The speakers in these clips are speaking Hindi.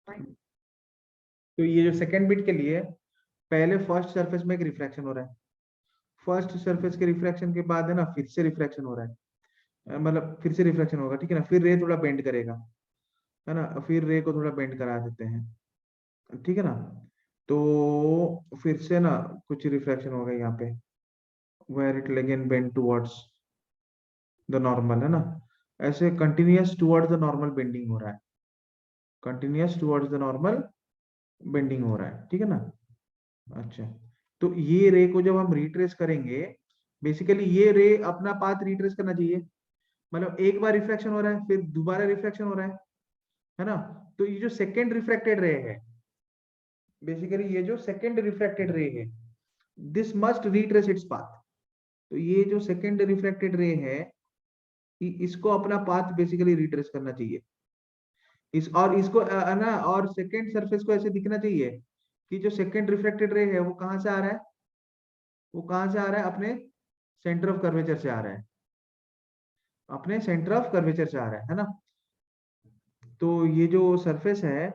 तो ये जो सेकेंड बिट के लिए पहले फर्स्ट सरफेस में एक रिफ्रैक्शन हो रहा है, फर्स्ट सरफेस के रिफ्रैक्शन के बाद है ना फिर से रिफ्रैक्शन हो रहा है, मतलब फिर से रिफ्रैक्शन होगा, ठीक है ना, फिर रे थोड़ा बेंड करेगा, है ना, फिर रे को थोड़ा बेंड करा देते हैं, ठीक है ना। तो फिर से ना कुछ रिफ्रैक्शन होगा यहाँ पे, where it again bend towards the normal, है ना, ऐसे continuous towards the normal bending हो रहा है, continuous towards the normal bending हो रहा है, ठीक है ना। अच्छा, तो ये रे को जब हम रिट्रेस करेंगे, बेसिकली ये रे अपना पाथ रिट्रेस करना चाहिए, मतलब एक बार रिफ्रैक्शन हो रहा है फिर दोबारा रिफ्रैक्शन हो रहा है ना। तो ये जो सेकेंड रिफ्रैक्टेड रे है, बेसिकली ये जो सेकेंड रिफ्रैक्टेड रे है, this must retrace its path. तो ये जो सेकेंड रिफ्रैक्टेड रे है, इसको अपना पाथ बेसिकली रिट्रेस करना चाहिए, इस और इसको ना, और सेकेंड सरफेस को ऐसे दिखना चाहिए कि जो सेकेंड रिफ्रैक्टेड रे है वो कहाँ से आ रहा है, वो कहाँ से आ रहा है, अपने सेंटर ऑफ कर्वेचर से आ रहा है, अपने सेंटर ऑफ कर्वेचर से आ रहा है ना। तो ये जो सरफेस है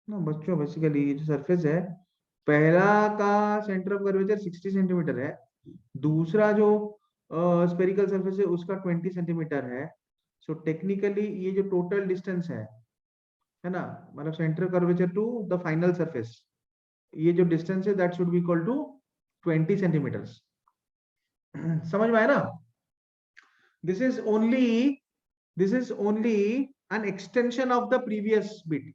ना बच्चों, बेसिकली ये जो सरफेस है, पहला का सेंटर ऑफ कर्वेचर 60 सेंटीमीटर है, दूसरा जो स्पेरिकल सरफेस है उसका 20 सेंटीमीटर है। सो टेक्निकली ये जो टोटल डिस्टेंस है ना, मतलब centre curvature to the final surface, ये जो डिस्टेंस है that should be equal to 20 centimetres. समझ में आया ना। This is only this is only an extension of the previous bit.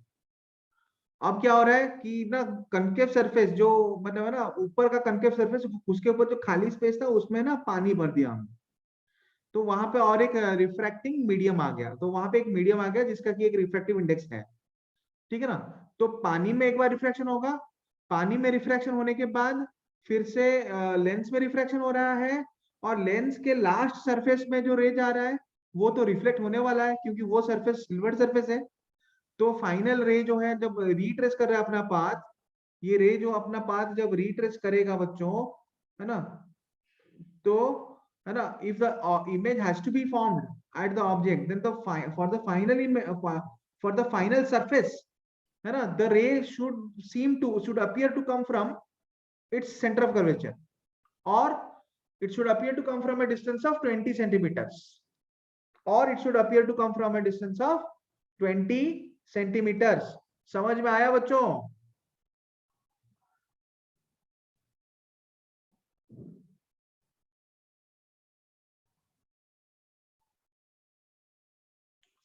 अब क्या हो रहा है कि ना कनकेव सरफेस जो, मतलब है ना ऊपर का कनकेव सरफेस, उसके ऊपर जो खाली स्पेस था उसमें ना पानी भर दिया हमने, तो वहां पे और एक रिफ्रैक्टिंग मीडियम आ गया, तो वहां पे एक मीडियम आ गया जिसका कि एक रिफ्रैक्टिव इंडेक्स है, ठीक है ना। तो पानी में एक बार रिफ्रैक्शन होगा, पानी में रिफ्रैक्शन होने के बाद फिर से लेंस में रिफ्रैक्शन हो रहा है, और लेंस के लास्ट सरफेस में जो रे जा रहा है वो तो रिफ्लेक्ट होने वाला है क्योंकि वो सरफेस सिल्वर सरफेस है। तो फाइनल रे जो है जब रीट्रेस कर रहा है अपना पाथ, ये रे जो अपना पाथ जब रीट्रेस करेगा बच्चों, है ना, तो है ना, if the image has to be formed at the object then the for the final for the final surface, है ना, the ray should appear to come from its centre of curvature, और it should appear to come from a distance of 20 centimeters, or it should appear to come from a distance of 20 centimeters। समझ में आया बच्चों।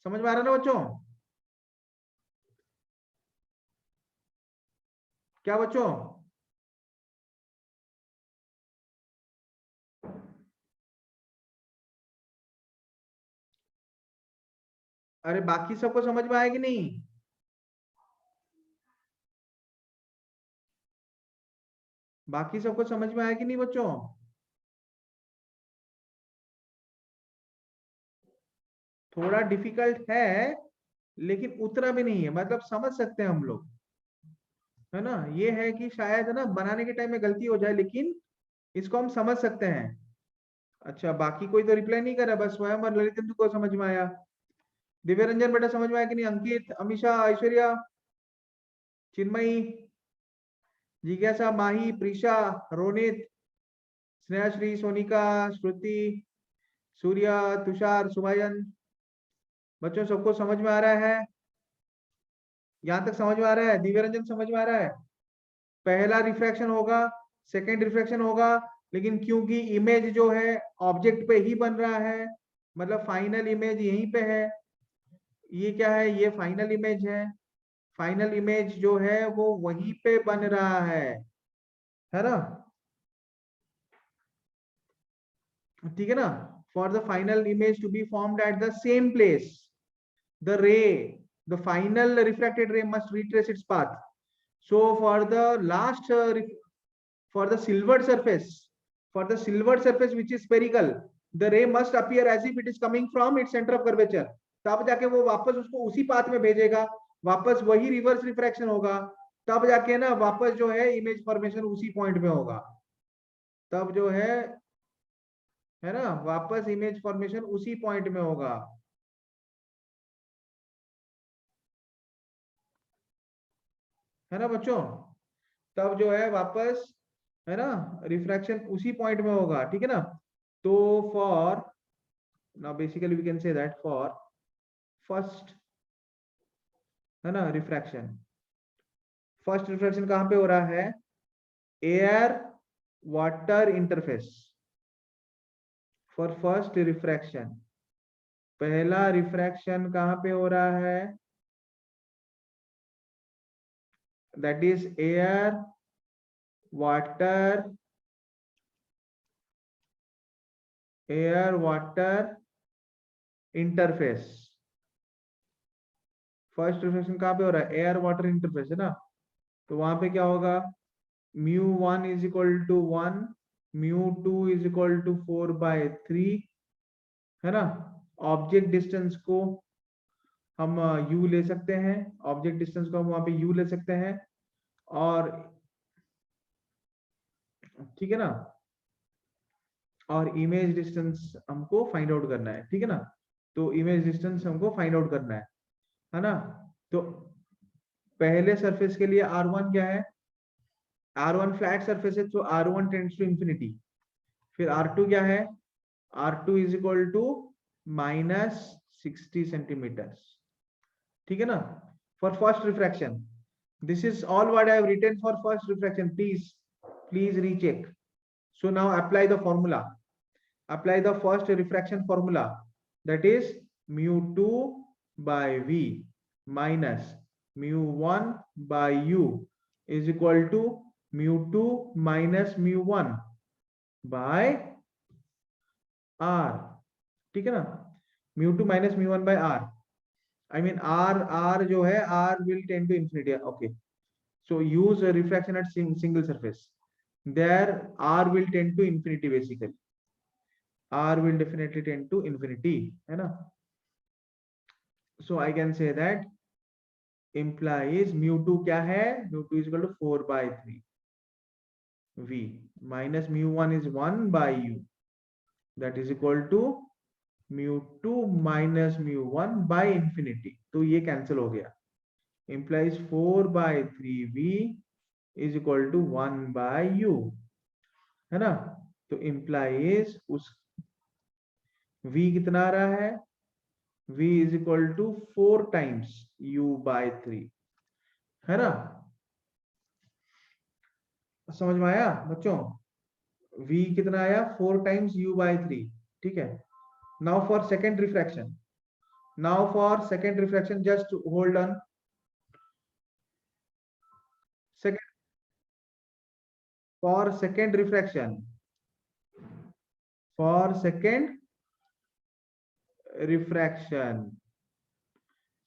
समझ में आ रहा ना बच्चों, क्या बच्चों। अरे बाकी सबको समझ में आएगी नहीं, बाकी सबको समझ में आएगी नहीं बच्चों। थोड़ा डिफिकल्ट है लेकिन उतना भी नहीं है, मतलब समझ सकते हैं हम लोग, है ना। ये है कि शायद है ना बनाने के टाइम में गलती हो जाए लेकिन इसको हम समझ सकते हैं। अच्छा, बाकी कोई तो रिप्लाई नहीं कर रहा, बस स्वयं और ललित को समझ में आया। दिव्य रंजन बेटा समझ में आया कि नहीं, अंकित, अमीषा, ऐश्वर्या, चिन्मयी, जिज्ञासा, माही, प्रीशा, रोनित, स्नेहाश्री, सोनिका, श्रुति, सूर्या, तुषार, सुभायन, बच्चों सबको समझ में आ रहा है, यहां तक समझ में आ रहा है, दिव्य रंजन समझ में आ रहा है। पहला रिफ्रैक्शन होगा, सेकेंड रिफ्रैक्शन होगा, लेकिन क्योंकि इमेज जो है ऑब्जेक्ट पे ही बन रहा है, मतलब फाइनल इमेज यहीं पे है, ये क्या है, ये फाइनल इमेज है, फाइनल इमेज जो है वो वहीं पे बन रहा है ना, ठीक है ना। For the final image to be formed at the same place, the ray, the final refracted ray must retrace its path. So for the last for the silvered surface, for the silvered surface which is spherical, the ray must appear as if it is coming from its center of curvature। तब जाके वो वापस उसको उसी पाथ में भेजेगा, वापस वही रिवर्स रिफ्रैक्शन होगा, तब जाके ना वापस जो है इमेज फॉर्मेशन उसी पॉइंट में होगा, तब जो है है ना, वापस इमेज फॉर्मेशन उसी पॉइंट में होगा। है ना बच्चों, तब जो है वापस, है ना, रिफ्रैक्शन उसी पॉइंट में होगा, ठीक है ना। तो for, now basically we can say that for first, है ना, रिफ्रैक्शन, फर्स्ट रिफ्रैक्शन कहां पे हो रहा है, air water interface. For first refraction, पहला रिफ्रैक्शन कहां पे हो रहा है, that is air water, air water interface. First refraction कहां पे हो रहा है, एयर वाटर इंटरफेस, है ना। तो वहां पे क्या होगा, μ1 is equal to 1, μ2 is equal to 4/3, है ना। ऑब्जेक्ट डिस्टेंस को हम u ले सकते हैं, ऑब्जेक्ट डिस्टेंस को हम वहां पे u ले सकते हैं, और ठीक है ना, और इमेज डिस्टेंस हमको फाइंड आउट करना है, ठीक है ना। तो इमेज डिस्टेंस हमको फाइंड आउट करना है ना। तो पहले सरफेस के लिए r1 क्या है, r1 फ्लैट सरफेस है, तो r1 टेंड्स टू इंफिनिटी। फिर r2 क्या है, r2 is equal to -60 centimetre, ठीक है ना। For first refraction, this is all what I have written for first refraction, please recheck. So now apply the formula, apply the first refraction formula, that is mu2 by v minus mu1 by u is equal to mu2 minus mu1 by r, ठीक है ना। mu2 minus mu1 by r, I mean r जो है r will tend to infinity, okay, so use a refraction at single surface, there r will tend to infinity, basically r will definitely tend to infinity, है ना। So I can say that implies mu2 क्या है, mu2 is equal to 4/3 v minus mu1 is 1 by u, that is equal to mu2 minus mu1 by infinity, तो ये कैंसिल हो गया, implies 4/3v is equal to 1 by u, है ना। तो implies उस v कितना आ रहा है, v is equal to 4 times u/3, है ना। समझ में आया बच्चों, v कितना आया, 4 टाइम्स u/3, ठीक है। Now for second refraction, now for second refraction, just hold on, second, for second refraction, for second refraction,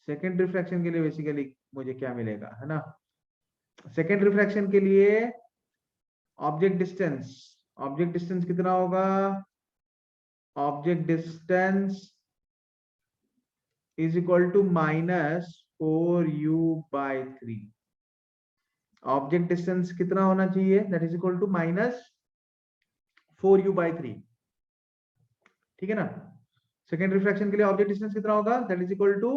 second refraction के लिए बेसिकली मुझे क्या मिलेगा, है ना। सेकेंड रिफ्रैक्शन के लिए ऑब्जेक्ट डिस्टेंस, ऑब्जेक्ट डिस्टेंस कितना होगा, object distance is equal to -4u/3, object distance कितना होना चाहिए, that is equal to -4u/3, ठीक है ना। सेकेंड रिफ्रैक्शन के लिए ऑब्जेक्ट डिस्टेंस कितना होगा, that is equal to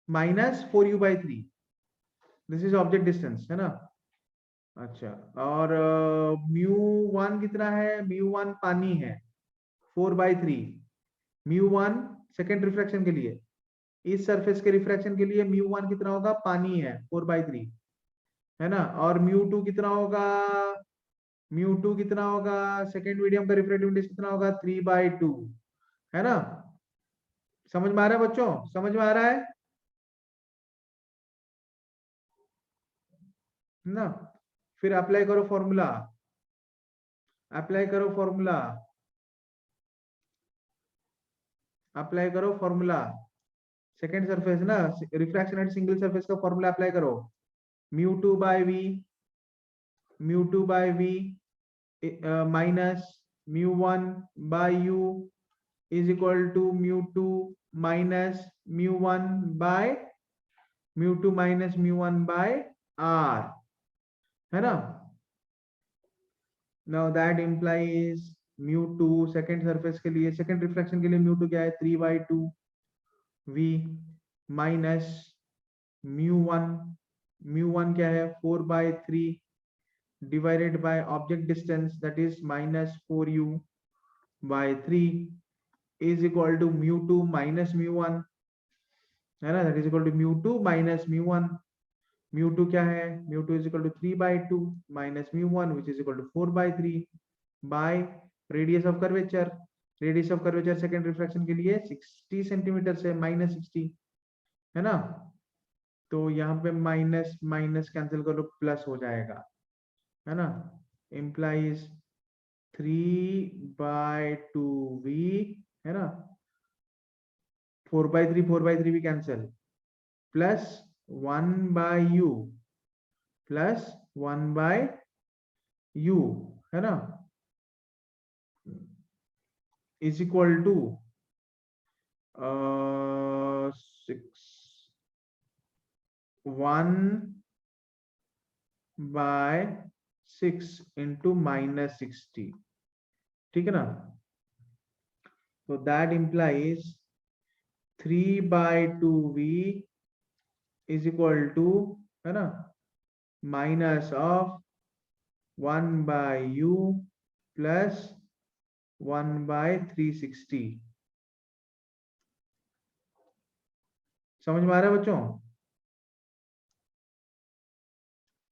-4u/3, this is object distance, है ना। अच्छा, और μ1 कितना है, μ1 पानी है, 4/3, μ1 सेकेंड रिफ्रैक्शन के लिए, इस सरफेस के रिफ्रैक्शन के लिए μ1 कितना होगा, पानी है, 4/3, है ना। और μ2 कितना होगा, μ2 कितना होगा, सेकेंड मीडियम का रिफ्रैक्टिव इंडेक्स कितना होगा, 3/2, है ना। समझ में आ रहा है बच्चों, समझ में आ रहा है ना। फिर अप्लाई करो फॉर्मूला, अप्लाई करो फॉर्मूला, अप्लाई करो फॉर्मूला, सेकेंड सरफेस ना, रिफ्रैक्शन एट सिंगल सरफेस का फॉर्मूला अप्लाई करो, mu2/v minus mu1 by u is equal to mu2 minus mu1 by r, है ना। now that implies mu two second surface के लिए, सेकेंड रिफ्रैक्शन के लिए म्यू टू क्या है 3/2 v माइनस म्यू वन क्या है 4/3 divided by object distance that is -4u/3 is equal to mu two minus mu one, है ना, that is equal to mu two minus mu one. Mu two क्या है, mu two is equal to 3/2 minus mu one which is equal to 4/3 by radius of curvature. Radius of curvature second refraction के लिए 60 सेंटीमीटर से -60, है ना। तो यहाँ पे माइनस माइनस कैंसिल करो, प्लस हो जाएगा, है ना। इम्प्लाइज 3/2v, है ना, 4/3 भी cancel, plus 1/u plus 1/u, है ना, इज इक्वल टू 1/6 इंटू -60, ठीक है ना। तो that implies 3/2v is equal to, है ना, माइनस ऑफ 1/u प्लस 1/360। समझ में आ रहा है बच्चों?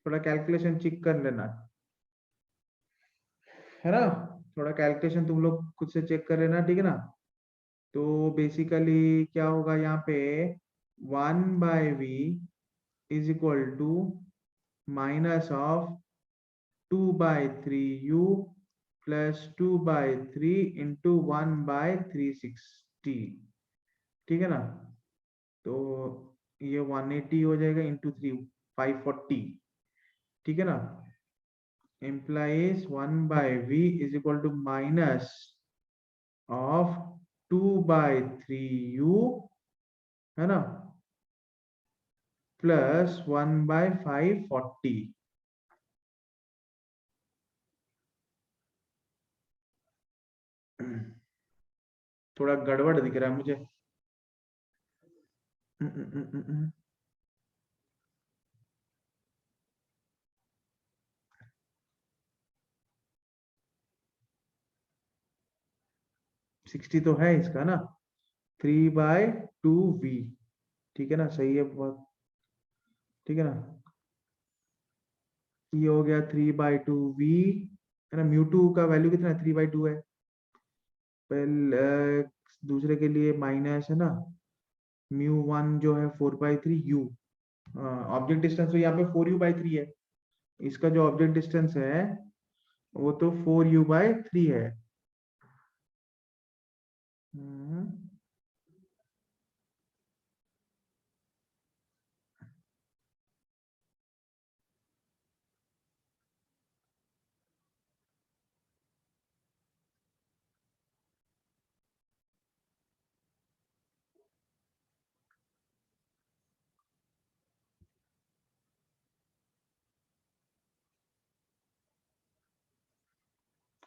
थोड़ा कैलकुलेशन चेक कर लेना, है ना, थोड़ा कैलकुलेशन तुम लोग खुद से चेक कर लेना, ठीक है ना। तो बेसिकली क्या होगा यहाँ पे 1/v is equal to minus of 2/3u plus 2/3 into 1/360, ठीक है ना। तो ये 180 हो जाएगा इंटू 3 540, ठीक है ना। implies 1/v is equal to minus of 2/3u, है ना, प्लस 1/540। थोड़ा गड़बड़ दिख रहा है मुझे। 60 तो है इसका ना, 3/2v, ठीक है ना, सही है बहुत, ठीक है ना। ये हो गया 3/2v, है ना। म्यू टू का वैल्यू कितना है 3/2 है। पहले दूसरे के लिए माइनस, है ना, म्यू वन जो है 4/3u, ऑब्जेक्ट डिस्टेंस तो यहाँ पे 4u/3 है, इसका जो ऑब्जेक्ट डिस्टेंस है वो तो 4u/3 है।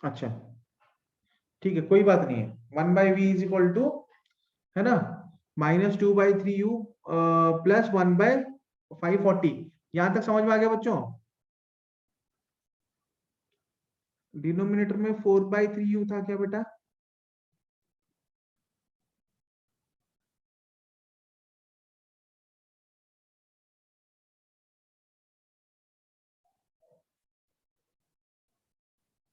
अच्छा ठीक है, कोई बात नहीं है। 1/v इज इक्वल टू, है ना, -2/3u प्लस 1/540। यहां तक समझ में आ गया बच्चों? डिनोमिनेटर में 4/3u था क्या बेटा?